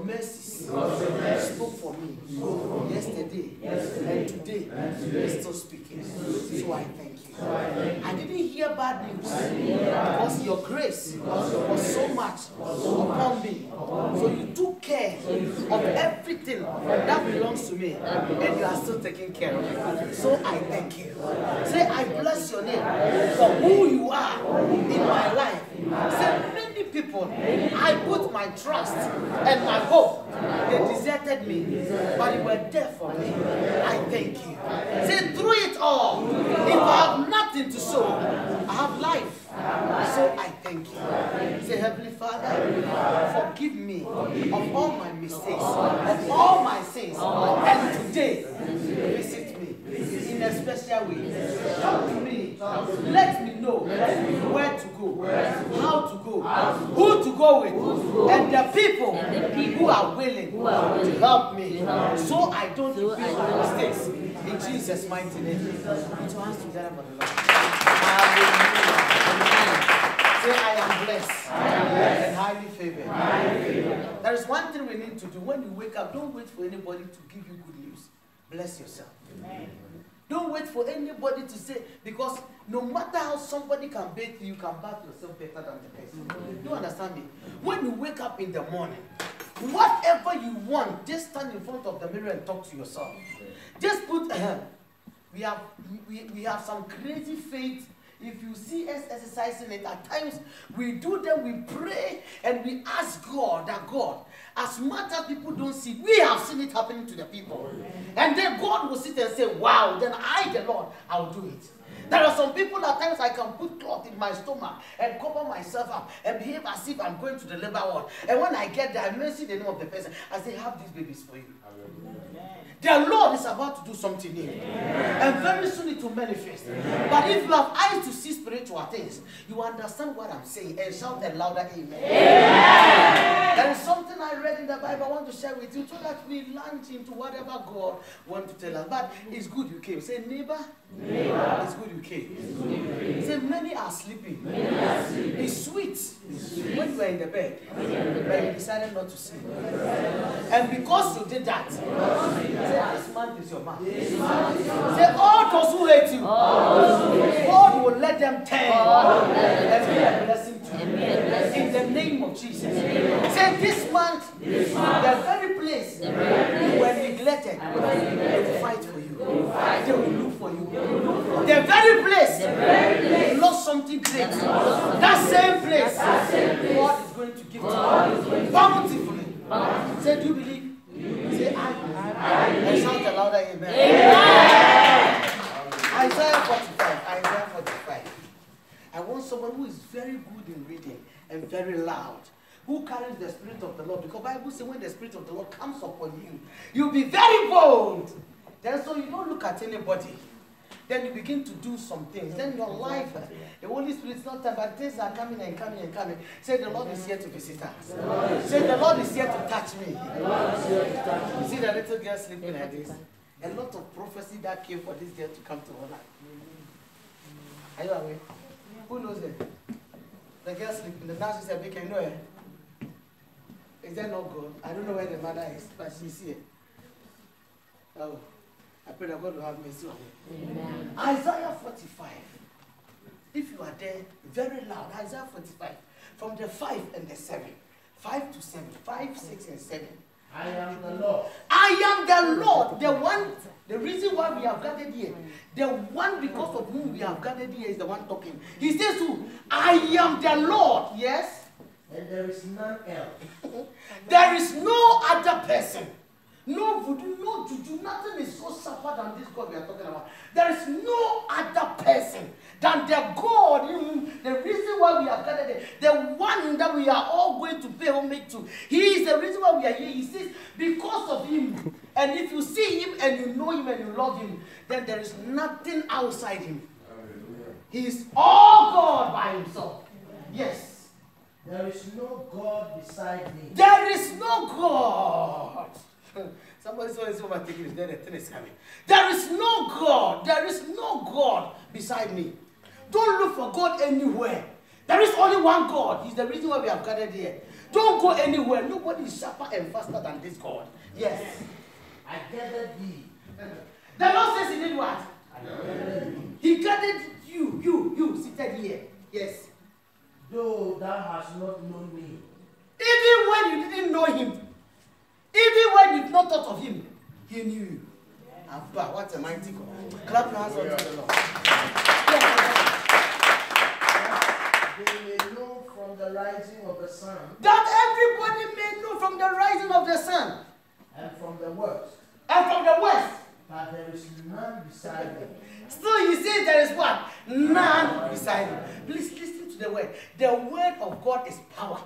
your mercies spoke for me yesterday and today is still speaking. So I thank you. I didn't hear bad news because your grace was so much upon me. So you took care of everything that belongs to me, and you are still taking care of it. So I thank you. Say, I bless your name for who you are in my life. Say, many people, I put my trust and my hope. They deserted me, but you were there for me. I thank you. Say, through it all, if I have nothing to show, I have life. So I thank you. Say, Heavenly Father, forgive me of all my mistakes, of all my sins. And today, visit me in a special way. Talk to me. Let me know where to go, how to go, who to go with, and the people who are willing to help me so I don't repeat my mistakes. In Jesus' mighty name. Put your hands together for the Lord. Say, I am blessed, and highly favored. There is one thing we need to do. When you wake up, don't wait for anybody to give you good news. Bless yourself. Amen. Don't wait for anybody to say, because no matter how somebody can bathe you, can bath yourself better than the person. You understand me? When you wake up in the morning, whatever you want, just stand in front of the mirror and talk to yourself. Just put, we have some crazy faith. If you see us exercising it, at times we do them, we pray and we ask God that God, as much as people don't see, we have seen it happening to the people. And then God will sit and say, wow, then I, the Lord, I will do it. There are some people at times I can put cloth in my stomach and cover myself up and behave as if I'm going to the labor ward. And when I get there, I may see the name of the person. I say, have these babies for you. The Lord is about to do something new. And very soon it will manifest. But if you have eyes to see spiritual things, you understand what I'm saying and shout a louder amen. There is something I read in the Bible I want to share with you so that we launch into whatever God wants to tell us. But it's good you came. Say, neighbor, it's good you came. Say, many are sleeping. It's sweet when you are in the bed, but you decided not to sleep. And because you did that, say, this month is your month. Say, all those who hate you, God will let them turn and be a blessing to you. In the name of Jesus. Say, this month, the very place you were neglected, they will fight for you. They will look for you. The very place you lost something great, that same place, God is going to give to you bountifully. Say, do you believe? Say, I believe. And shout a louder amen. Isaiah 45. Isaiah 45. I want someone who is very good in reading and very loud, who carries the Spirit of the Lord. Because the Bible says when the Spirit of the Lord comes upon you, you'll be very bold. Then so you don't look at anybody. Then you begin to do some things. Then your life, the Holy Spirit is not time, but things are coming and coming and coming. Say, the Lord is here to visit us. Say, the Lord is here to touch me. You see the little girl sleeping like this? A lot of prophecy that came for this girl to come to her life. Are you aware? Who knows it? The girl sleeping. The nurse said, "Can you know her? Is that not God? I don't know where the mother is, but she's here." Oh, I pray that God will have mercy on her. Amen. Isaiah 45. If you are there, very loud. Isaiah 45. From the 5 and the 7. 5 to 7. 5, 6, and 7. I am the Lord. I am the Lord. The one, the reason why we have gathered here, the one because of whom we have gathered here is the one talking. He says who? I am the Lord. Yes? And there is none else. There is no other person. No voodoo, no juju, nothing is so suffer than this God we are talking about. There is no other person than the God, the reason why we are gathered here, the one that we are all going to pay homage to. He is the reason why we are here. He says, because of him. And if you see him and you know him and you love him, then there is nothing outside him. He is all God by himself. Yes. There is no God beside me. There is no God. Somebody saw his overtaking is then the thing is coming. There is no God. There is no God beside me. Don't look for God anywhere. There is only one God. He's the reason why we have gathered here. Don't go anywhere. Nobody is sharper and faster than this God. Yes. I gathered thee. The Lord says he did what? I gathered thee. He gathered you seated here. Yes. Though thou hast not known me. Even when you didn't know him, even when you did not thought of him, he knew you. Abba, what a mighty God. Clap your hands unto the Lord. They may know from the rising of the sun. That everybody may know from the rising of the sun. And from the west. And from the west. That there is none beside me. Still you say there is what? None beside him. Please listen to the word. The word of God is power.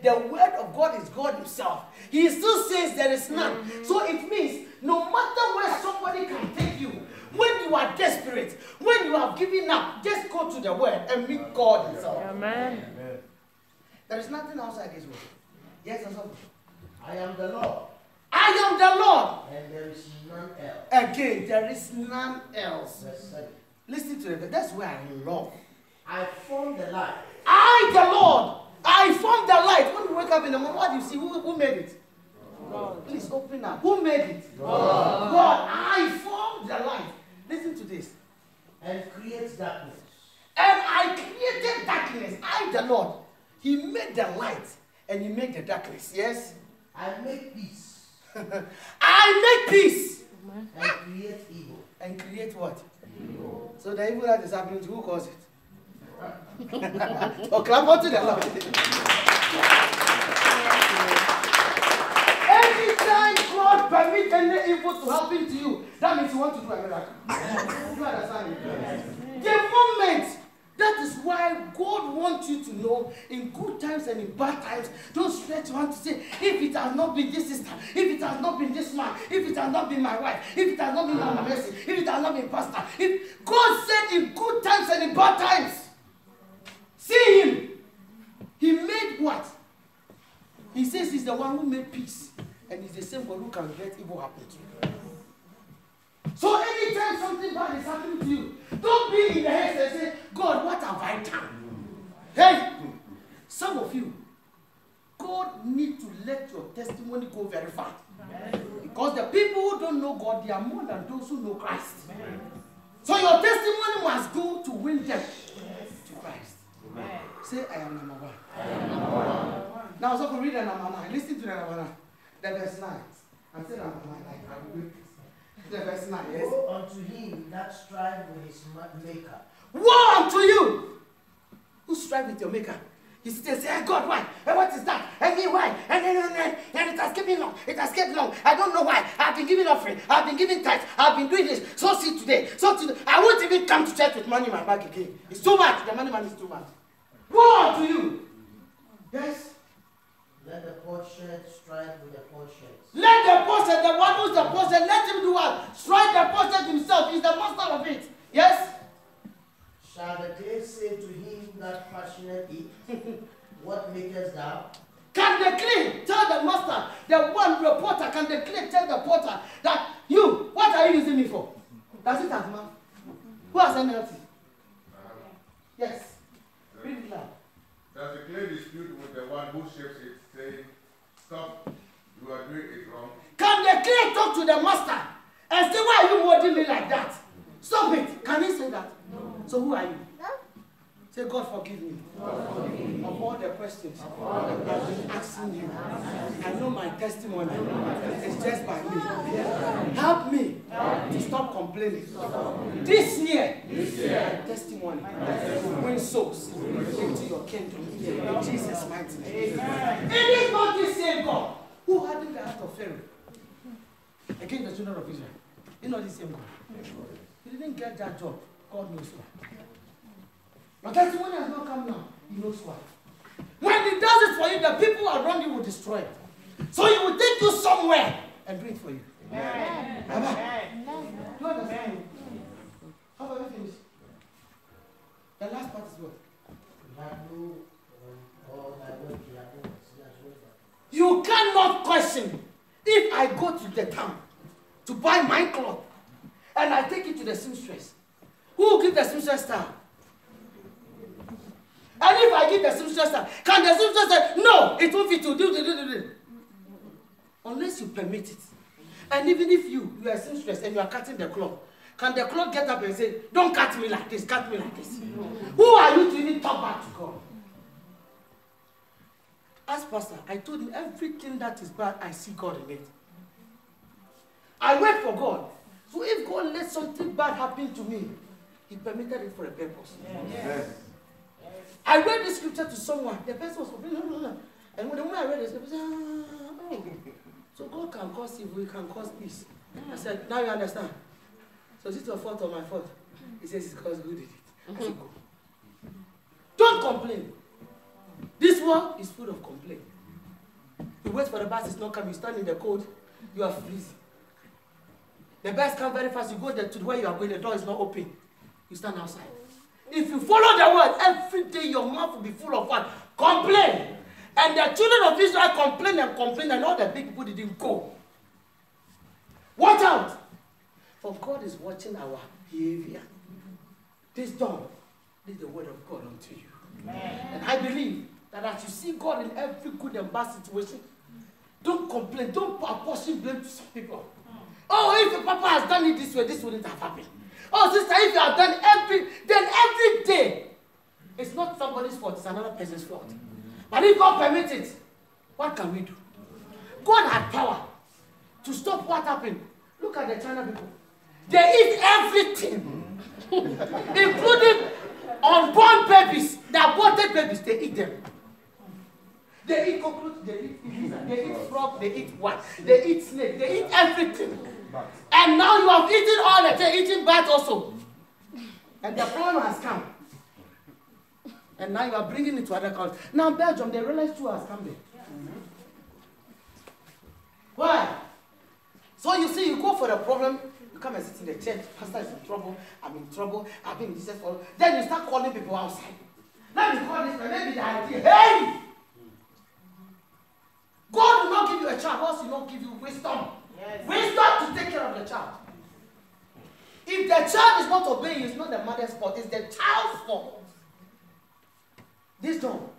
The word of God is God himself. He still says there is none. So it means no matter where somebody can take you, when you are desperate, when you have given up, just go to the word and meet God himself. Amen. There is nothing outside this word. Yes, or something. I am the Lord. I am the Lord. And there is none else. Again, there is none else. Verse 7. Listen to it. That's where I love. I form the light. I, the Lord, I form the light. When you wake up in the morning, what do you see? Who made it? God. Please open up. Who made it? God. God. I formed the light. Listen to this. And creates darkness. And I created darkness. I, the Lord. He made the light and he made the darkness. Yes? I make peace. I make peace. And create evil. And create what? Evil. So the evil that is happening to who caused it? Oh, clap unto the Lord. Anytime God permits any evil to happen to you, that means you want to do a miracle. You understand it? The moment, that is why God wants you to know in good times and in bad times, don't stretch your hand to say, if it has not been this sister, if it has not been this man, if it has not been my wife, if it has not been Mama Mercy, if it has not been pastor. If God said in good times and in bad times, see him. He made what? He says he's the one who made peace. And he's the same God who can let evil happen to you. So anytime something bad is happening to you, don't be in the head and say, God, what have I done? Hey, some of you, God needs to let your testimony go very far. Because the people who don't know God, they are more than those who know Christ. So your testimony must go to win them to Christ. Say, I am number one. I am number one. Now, so read the number 9. Listen to the number 9. The verse 9. And say number 9. I will read the verse 9. Yes. Woe unto him that strive with his maker. Woe unto you who strive with your maker. He still say, hey, God, why? And what is that? And me, why? And it has kept me long. It has kept long. I don't know why. I've been giving offering. I've been giving tithes. I've been doing this. So see today. So today. I won't even come to church with money in my bag again. It's too much. The money man is too much. Woe unto you. Yes? Let the potsherd strive with the potsherd. Let the potsherd, the one who's the potsherd, let him do what? Strike the potsherd himself. He's the master of it. Yes? Shall the clay say to him that fashioneth it, what makest thou? Can the clay tell the master, the one reporter, can the clay tell the potter that you, what are you using me for? Does it have man? Who has NLT? Yes. Read it loud. Does the clay dispute with the one who shapes it, saying, stop, you are doing it wrong? Can the clay talk to the master and say, why are you molding me like that? Stop it. Can he say that? No. So who are you? No. Say, God forgive me. God forgive me. Of all the questions I've been asking you. I know my testimony is just by me. Help me to stop complaining. This year, my testimony will win souls into your kingdom. In Jesus' mighty name. It is not this same God who hardened the heart of Pharaoh against the children of Israel. It's not the same God. He didn't get that job. God knows why. Your testimony has not come now. He knows why. When he does it for you, the people around you will destroy it. So he will take you somewhere and do it for you. Amen. Amen. Do you understand? How about you finish? The last part is what? You cannot question if I go to the town to buy my cloth and I take it to the seamstress. Who will give the seamstress style? And if I give the seamstress that, can the seamstress say, no, it won't fit to do. Unless you permit it. And even if you are a seamstress and you are cutting the cloth, can the cloth get up and say, don't cut me like this, cut me like this? Who are you to even talk back to God? As pastor, I told him everything that is bad, I see God in it. I wait for God. So if God let something bad happen to me, He permitted it for a purpose. Yes. I read the scripture to someone. The person was complaining, no. And when the moment I read the scripture, oh, so God can cause evil, He can cause peace. I said, now you understand. So is it your fault or my fault? He says it's because who did it. I said, go. Don't complain. This world is full of complaint. You wait for the bus, it's not coming. You stand in the cold, you are freezing. The bus comes very fast. You go there to where you are going, the door is not open. You stand outside. If you follow the word, every day your mouth will be full of what? Complain. And the children of Israel complain, and all the big people didn't go. Watch out. For God is watching our behavior. This dawn, this is the word of God unto you. Amen. And I believe that as you see God in every good and bad situation, don't complain. Don't apportion blame to some people. Oh, if your papa has done it this way, this wouldn't have happened. Oh, sister, if you have done every day, it's not somebody's fault, it's another person's fault. But if God permits it, what can we do? God had power to stop what happened. Look at the China people. They eat everything, including unborn babies, the aborted babies, they eat them. They eat cockroach, they eat lizard, they eat frog, they eat what? They eat snake, they eat everything. And now you have eaten all that, they're eating bats also. And the problem has come. And now you are bringing it to other countries. Now Belgium, they realize two has come there. Why? So you see, you go for the problem, you come and sit in the church, pastor is in trouble, I'm in trouble, I've been in Jesus for. Then you start calling people outside. Let me call this, maybe the idea, hey! God will not give you a child, else He will not give you wisdom. Yes. Wisdom to take care of the child. If the child is not obeying, it's not the mother's fault, it's the child's fault. This don't.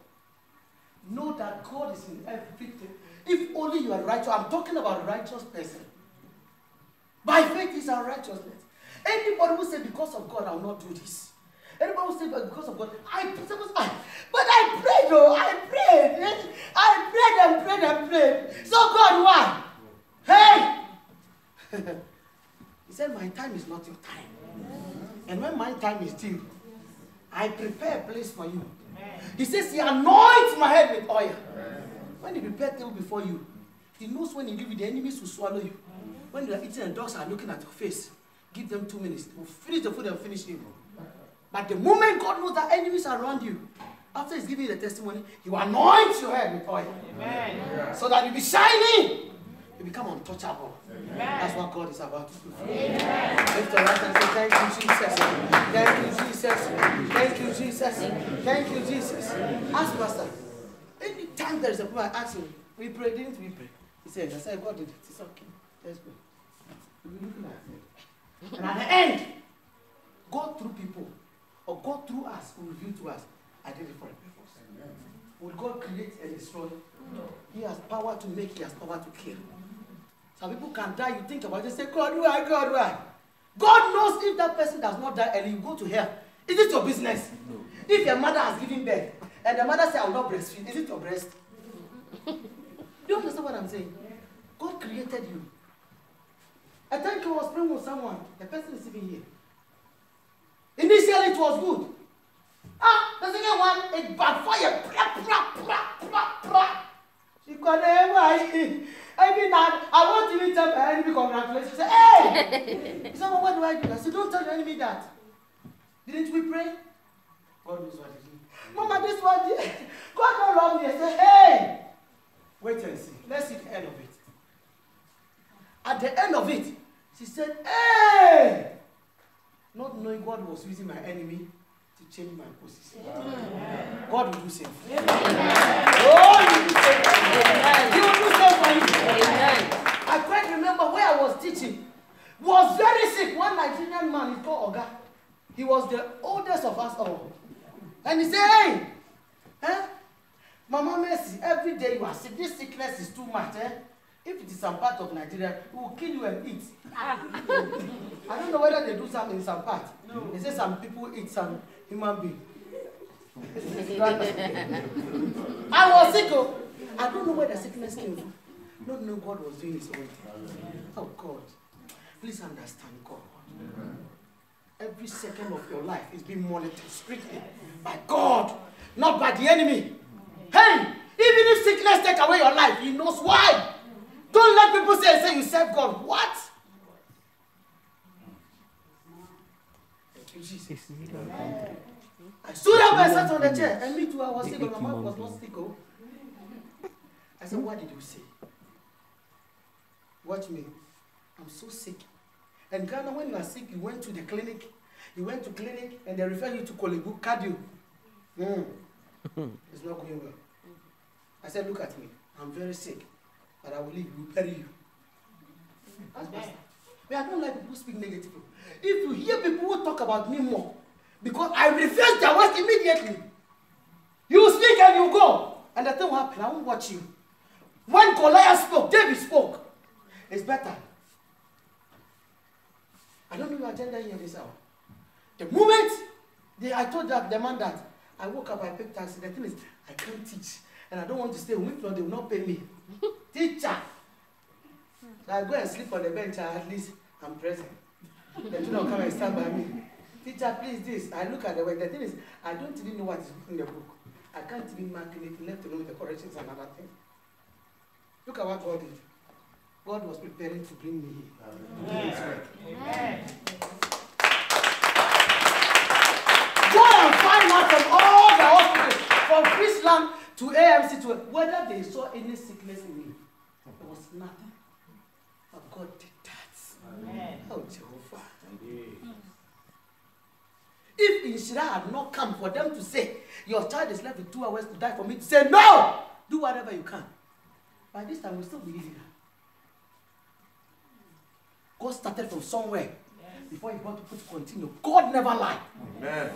Know that God is in everything. If only you are righteous, I'm talking about a righteous person. By faith is our righteousness. Anybody who say because of God I will not do this. Anybody who say because of God, but I prayed though, I prayed. So God, why? Hey! He said, my time is not your time. And when my time is due, I prepare a place for you. He says He anoints my head with oil. When He prepares table before you, He knows when He give you, the enemies will swallow you. When you are eating and dogs are looking at your face, give them 2 minutes. They will finish the food and finish evil. But the moment God knows that enemies are around you, after He's giving you the testimony, He will anoint your head with oil. Amen. So that you be shining. You become untouchable. Amen. That's what God is about to do for you. Lift your right and say, thank you, Jesus. Thank you, Jesus. Thank you, Jesus. Thank you, Jesus. Ask Pastor. Anytime there is a problem, I ask him, we pray, didn't we pray? He said, I said, God did it. It's okay. Let's go. We'll be looking at it. And at the end, God through people, or God through us, will reveal to us, I did it for a purpose. Would God create and destroy? No. He has power to make, He has power to kill. Some people can die, you think about it, say, God, why? God, why? God knows if that person does not die and you go to hell. Is it your business? No. If your mother has given birth, and the mother says, I will not breastfeed, is it your breast? Do you understand what I'm saying? God created you. I think I was praying with someone, the person is sitting here. Initially it was good. The second one, it backfired. She got I want to even tell my enemy congratulations. She said, hey! He said, well, what do I do? I said, don't tell your enemy that. Didn't we pray? God knows what he did. Mama, this one, God don't love me. I said, hey! Wait and see. Let's see the end of it. At the end of it, she said, hey! Not knowing God was using my enemy to change my position. Amen. God will do same for you. Oh, He will do same for you. He will do same for you. Amen. I quite remember where I was teaching. Was very sick. One Nigerian man, he called Oga. He was the oldest of us all. And he said, hey, Eh? Mama Mercy, every day you are sick. This sickness is too much. Eh? If it is some part of Nigeria, it will kill you and eat. I don't know whether they do something in some part. No. They say some people eat some human being. I was sick. Oh. I don't know where the sickness came from. Not knowing God was doing his own thing. Oh God. Please understand God. Every second of your life is being monitored strictly by God, not by the enemy. Hey, even if sickness takes away your life, he knows why. Don't let people say you serve God. What? Thank you, Jesus. I stood up and sat on the chair, and me too, I was sick, but my mouth was not sick. Oh. I said, what did you say? Watch me. I'm so sick. And Ghana, when you are sick, you went to the clinic. You went to clinic, and they refer you to Kolebu, cardio. It's not going well. I said, look at me. I'm very sick. But I will leave you, bury you. That's bad. But I don't like people who speak negatively. If you hear people who talk about me more, because I refuse their words immediately, you speak and you go. And the thing will happen. I won't watch you. When Goliath spoke, David spoke. It's better. I don't know your agenda here this hour. The moment I told the man that I woke up, I picked taxi. The thing is, I can't teach. And I don't want to stay home. If not, they will not pay me. Teacher. So I go and sleep on the bench, and at least I'm present. They do not come and stand by me. Teacher, please this. I look at the way. The thing is, I don't even know what is in the book. I can't even mark anything left alone with the corrections and other things. Look at what God did. God was preparing to bring me here. Amen. Amen. Go and find out from all the hospitals, from Chrisland to AMC, to whether they saw any sickness in me. There was nothing. But God did that. Amen. Oh, Jehovah. If Inshira had not come for them to say, your child is left with 2 hours to die, for me to say, no! Do whatever you can. By this time, we'll still be easy now. God started from somewhere before he got to put continue. God never lied. Amen.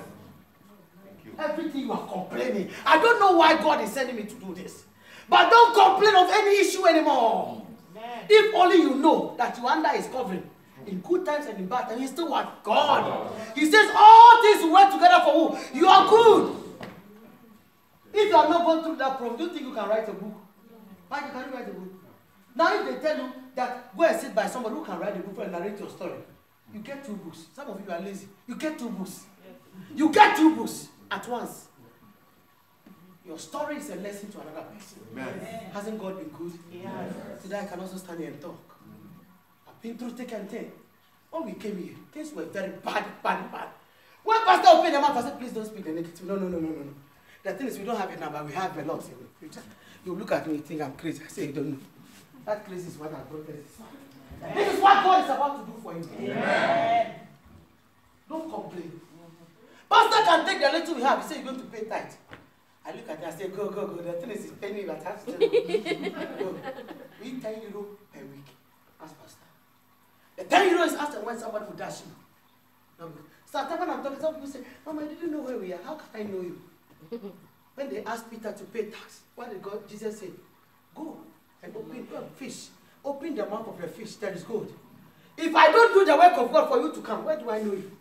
Everything you are complaining. I don't know why God is sending me to do this. But don't complain of any issue anymore. Amen. If only you know that you are under his covering. In good times and in bad times, he's still what? God. He says all things will work together for who? You are good. If you are not going through that problem, do you think you can write a book? Why can you write a book? Now if they tell you that go and sit by somebody who can write a book and narrate your story, you get 2 books. Some of you are lazy. You get 2 books. You get 2 books at once. Your story is a lesson to another person. Amen. Hasn't God been good? Yes. Today I can also stand here and talk. I've been through thick and thin. When we came here, things were very bad. When Pastor opened the mouth, I said, please don't speak the negative. No. The thing is, we don't have it now, but we have a lot. You look at me and think I'm crazy. I say, you don't know. That crazy is what I brought this. This is what God is about to do for you. Amen. Don't complain. Pastor can take the little we have. He says, you're going to pay tithe. I look at it and say, go. The thing is, paying me about half. Go. We eat 10 euro per week. Ask Pastor. The 10 euro is after when somebody will dash you. So when I'm talking, some people say, Mama, I didn't know where we are. How can I know you? When they asked Peter to pay tax, what did Jesus say? Go and open fish. Open the mouth of the fish. That is good. If I don't do the work of God for you to come, where do I know you?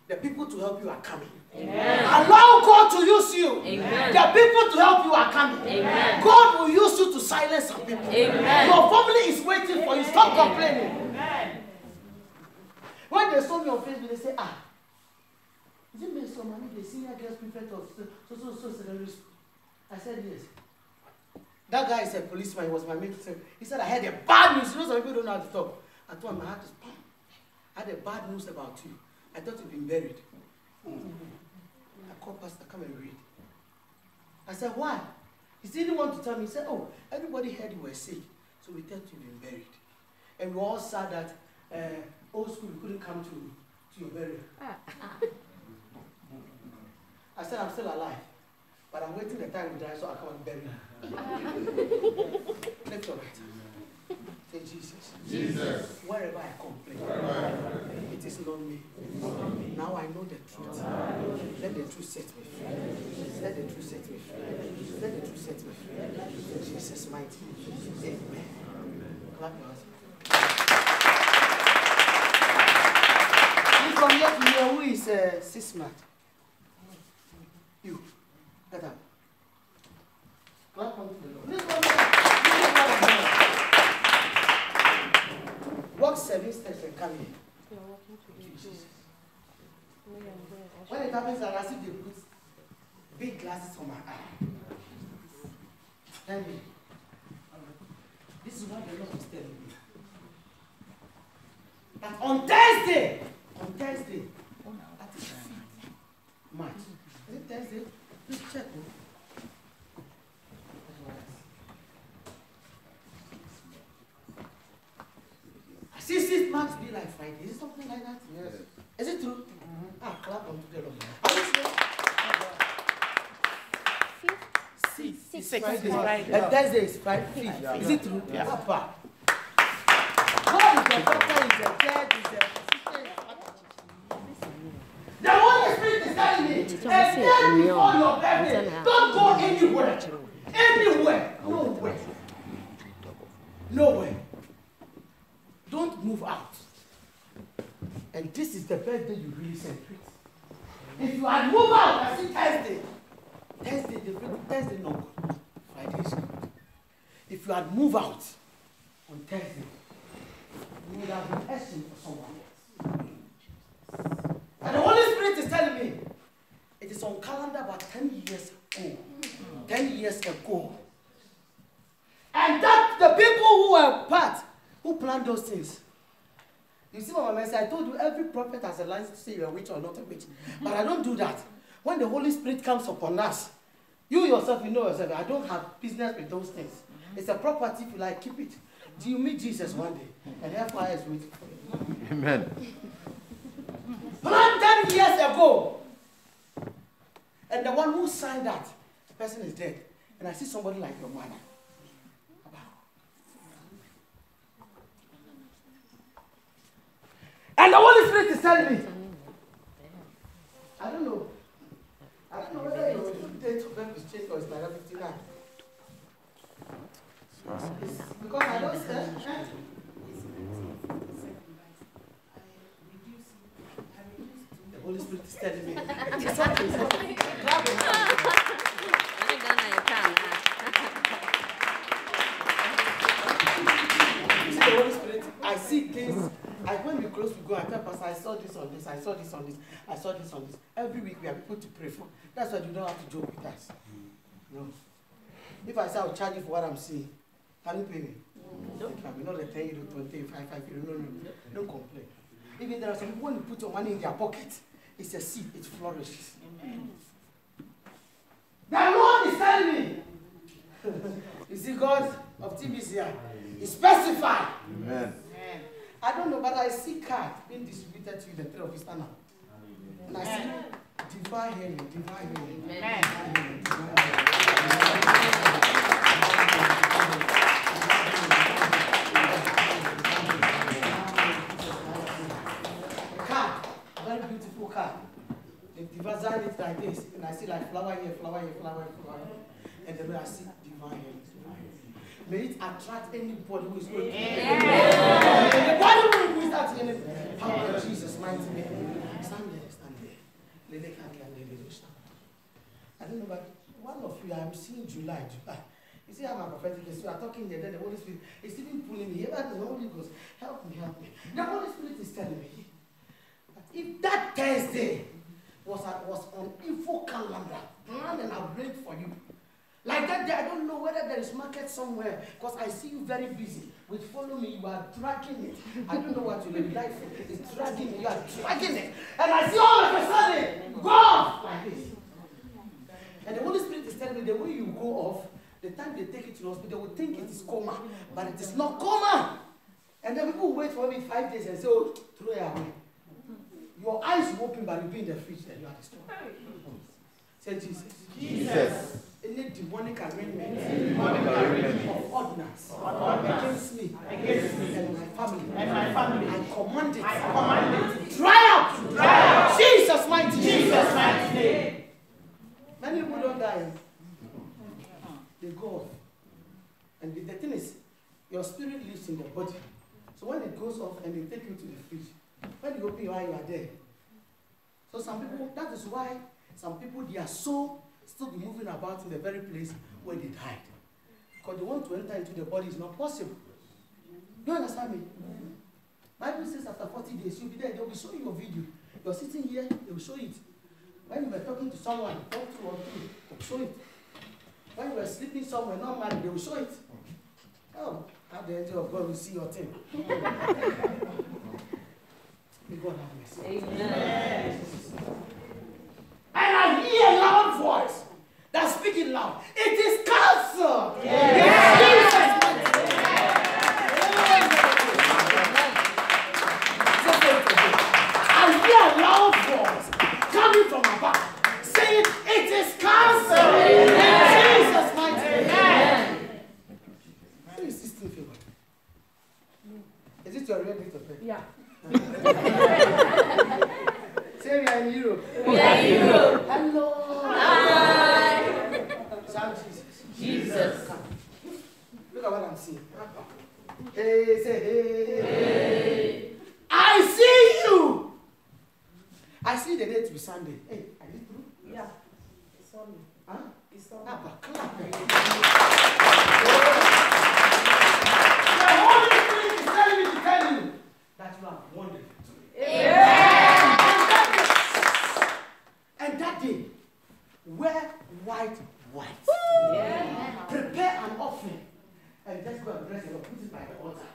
The people to help you are coming. Amen. Allow God to use you. Amen. The people to help you are coming. Amen. God will use you to silence some people. Amen. Your family is waiting for you. Stop complaining. Amen. When they saw me on Facebook, they say, is it Miss Somali, the senior girls prefect of so secondary school? I said, yes. That guy is a policeman. He was my mate. He said, I had a bad news. You know, some people don't know how to talk. I told him, my heart is pumped. I had a bad news about you. I thought you'd been buried. I called Pastor, come and read. I said, why? He didn't want to tell me. He said, oh, everybody heard you were sick, so we thought you'd been buried. And we all saw that old school couldn't come to your burial. I said, I'm still alive, but I'm waiting the time to die so I come and bury you. Lift your right hand. Say, Jesus. Wherever I complain, it is not me. Now I know the truth. Let the truth set me free. Let the truth set me free. Let the truth set me free. In Jesus' mighty name. Amen. Clap your hands. From here to here, who is Sismat? You. Get up. Clap on the Lord. Walk 7 steps and come here. Jesus. When it happens, I see they put big glasses on my eye. Tell me. This is what the Lord is telling me. That on Thursday, that is March. Is it Thursday? Please check. I see 6 March be like Friday. Is it something like that? Yes. Is it true? Clap on the Lord. Are you sure? 6 Friday. And Thursday is Friday. Is it true? Yeah. Papa. God is the doctor, is the judge, is the The Holy Spirit is telling me, a day before your birthday, don't go anywhere. Anywhere. Nowhere. Nowhere. Don't move out. And this is the birthday you really celebrate. If you had moved out, I see Thursday. Thursday no good. Friday is good. If you had moved out on Thursday, you would have been asking for someone else. And the Holy Spirit is telling me, it is on calendar about 10 years ago. 10 years ago. And that the people who were part, who planned those things. You see what I said? I told you every prophet has a license to say you're a witch or not a witch. But I don't do that. When the Holy Spirit comes upon us, you yourself, you know yourself, I don't have business with those things. It's a property, if you like, keep it. Do you meet Jesus one day? And hellfire is waiting for you. Amen. Planned 10 years ago. And the one who signed that, the person is dead. And I see somebody like your mother. And the Holy Spirit is telling me, I don't know whether your date of birth is changed or it's like 59. Because I don't say. The Holy Spirit is telling me. It's okay. You see the Holy Spirit? I see things. When we close, we go, I tell Pastor, I saw this on this, I saw this on this, I saw this on this. Every week we have people to pray for. That's why you don't have to joke with us. No. If I say I'll charge you for what I'm seeing, can you pay me? No. It can be not a 10 euro, 20, 5 euro. No. Don't complain. Even there are some people when you put your money in their pocket, it's a seed, it flourishes. Amen. The Lord is telling me. You see, God of TBC here is specified. Amen. I don't know, but I see cards being distributed to you, the 3 of Easter now. And I see divine healing, divine healing. Amen. Card, very beautiful card. They design it like this, and I see like flower here, flower here, flower here, flower here. And then I see divine healing. May it attract anybody who is going to anybody who is at any power of Jesus' mighty name. Stand there. I don't know, but one of you, I'm seeing July. You see how my prophetic is. You are talking there, then the Holy Spirit is even pulling me. The Holy Ghost, help me. The Holy Spirit is telling me that if that Thursday was on info calendar, planned and arranged for you, like that day, I don't know whether there is market somewhere, because I see you very busy with follow me, you are dragging it. I don't know what you live life is dragging it, you are dragging it. And I see all of a sudden, go off like this. And the Holy Spirit is telling me the way you go off, the time they take it to the hospital, they will think it is coma, but it is not coma. And then people will wait for maybe 5 days and say, oh, throw it away. Your eyes will open, but you'll be in the fridge, then you are destroyed. Say Jesus. Jesus. Any demonic arrangement of ordinance against me and my family, I command it. Dry up. Jesus' mighty name. Many people don't go off. And the thing is, your spirit lives in the body. So when it goes off and they take you to the fridge, when you open your eye, you are there. So some people, that is why some people, they are so still be moving about in the very place where they died. Because they want to enter into the body, it's not possible. Do you understand me? Bible says after 40 days, you'll be there, they'll be showing you a video. You're sitting here, they will show it. When you were talking to someone, talk to or two, they'll show it. When you were sleeping somewhere, not married, they will show it. Oh, how the angel of God will see your thing. May God have mercy. Amen. And I hear a loud voice that's speaking loud. It is cancer. Yes. I hear a loud voice coming from above saying, it is cancer. Jesus' mighty name. Who is this thing favored? Is it your real date of birth? Yeah. Say we are in Europe. We are in Europe. Hello. Hi. Shout Jesus. Jesus. Come. Look at what I'm seeing. Hey, say hey. Hey. I see you. I see the date to be Sunday. Hey, are you through? Yeah. It's on me. Huh? It's on me. Ah, but clap. The Holy Spirit is telling me to tell you that you have won the victory. And that day, wear white. Yeah. Prepare an offering and just go and bless the Lord. Put it by the altar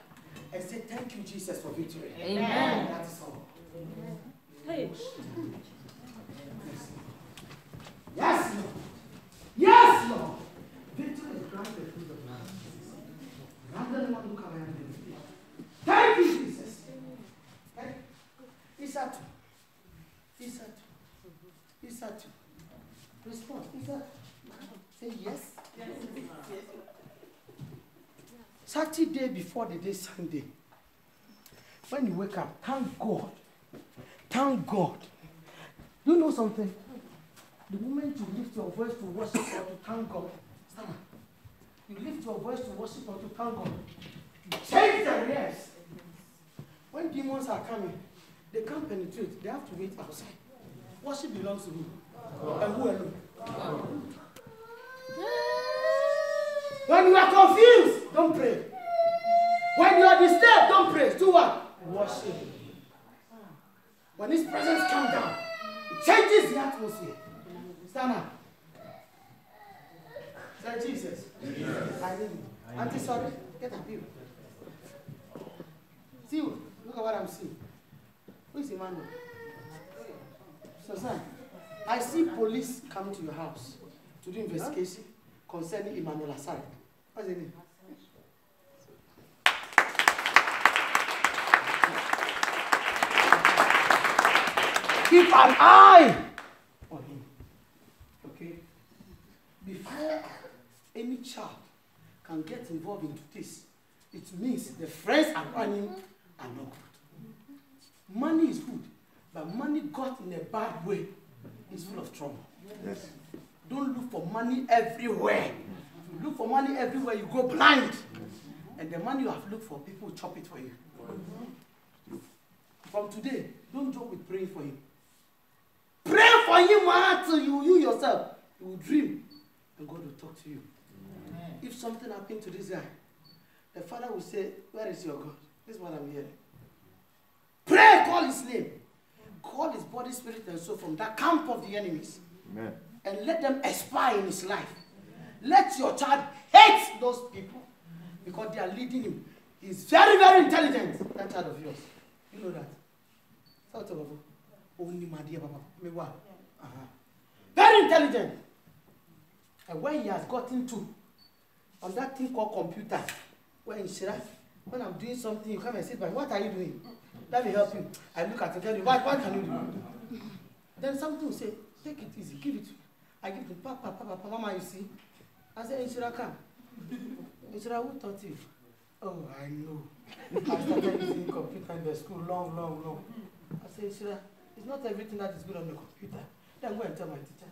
and say, thank you, Jesus, for victory. Amen. That is all. Hey. Yes, Lord. Yes, Lord. Victory is granted through the blood of Jesus. Rather than one who come and do it. Thank you, Jesus. Thank you. Isatu. Isatu. Isatu. Respond. Isatu. Say yes. Yes. Saturday before the day Sunday. When you wake up, thank God. Thank God. You know something? The moment you lift your voice to worship or to thank God, stand up. You lift your voice to worship or to thank God. Change the realms. When demons are coming, they can't penetrate. They have to wait outside. Worship belongs to who? And who alone? When you are confused, don't pray. When you are disturbed, don't pray. Do what? Worship. When His presence comes down, it changes the atmosphere. Stand up. Say, Jesus. I need you. Auntie, sorry. Get up here. See you. Look at what I'm seeing. Who is Emmanuel? So, son, I see police coming to your house to do investigation concerning Emmanuel Asari. What's his name? Keep an eye on him. Okay? Before any child can get involved into this, it means the friends around him are not good. Money is good, but money got in a bad way is full of trouble. Yes. Don't look for money everywhere. If you look for money everywhere, you go blind. And the money you have looked for, people will chop it for you. From today, don't joke with praying for him. Pray for him until you yourself, you will dream and God will talk to you. Amen. If something happened to this guy, the father will say, where is your God? This is what I'm hearing. Pray, call his name. Call his body, spirit, and soul from that camp of the enemies. Amen. And let them expire in his life. Let your child hate those people because they are leading him. He's very, very intelligent, that child of yours. You know that. Only my dear Papa. Very intelligent. And when he has gotten to on that thing called computer, when I'm doing something, you come and sit by. What are you doing? Let me help you. I look at it and tell you, what can you do? Then something will say, take it easy, give it to me. I give it to Papa, Mama, you see. I say, Inshira, come. Inshira, who taught you? Oh, I know. I started using computer in the school long. I say, Inshira, it's not everything that is good on the computer. Then go and tell my teacher.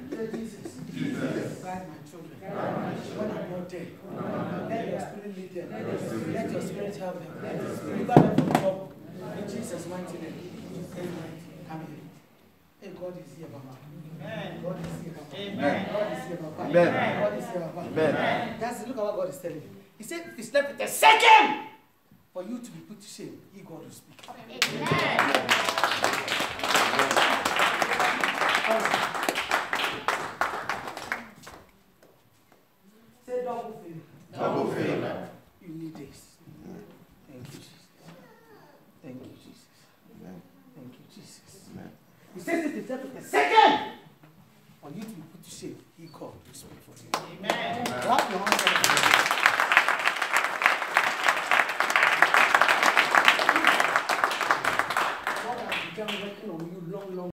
Say, Jesus. Guide my children. When I'm not there, let your spirit lead them. Let your spirit help them. Deliver them from trouble. In Jesus' mighty name. Amen. Come here. Hey, God is here, Mama. God is here, Papa. Amen. God is here, Papa. Amen. God is here, Papa. Amen. That's look at what God is telling you. He said, if it's left with a second for you to be put to shame, He God will speak. Say double favor. Double favor. You need this. Thank you, Jesus. Thank you, Jesus. Thank you, Jesus. He says if it's left with a second for you to be put to shame, He God will speak for you. Amen. Clap your hands. God has begun working on you long, long.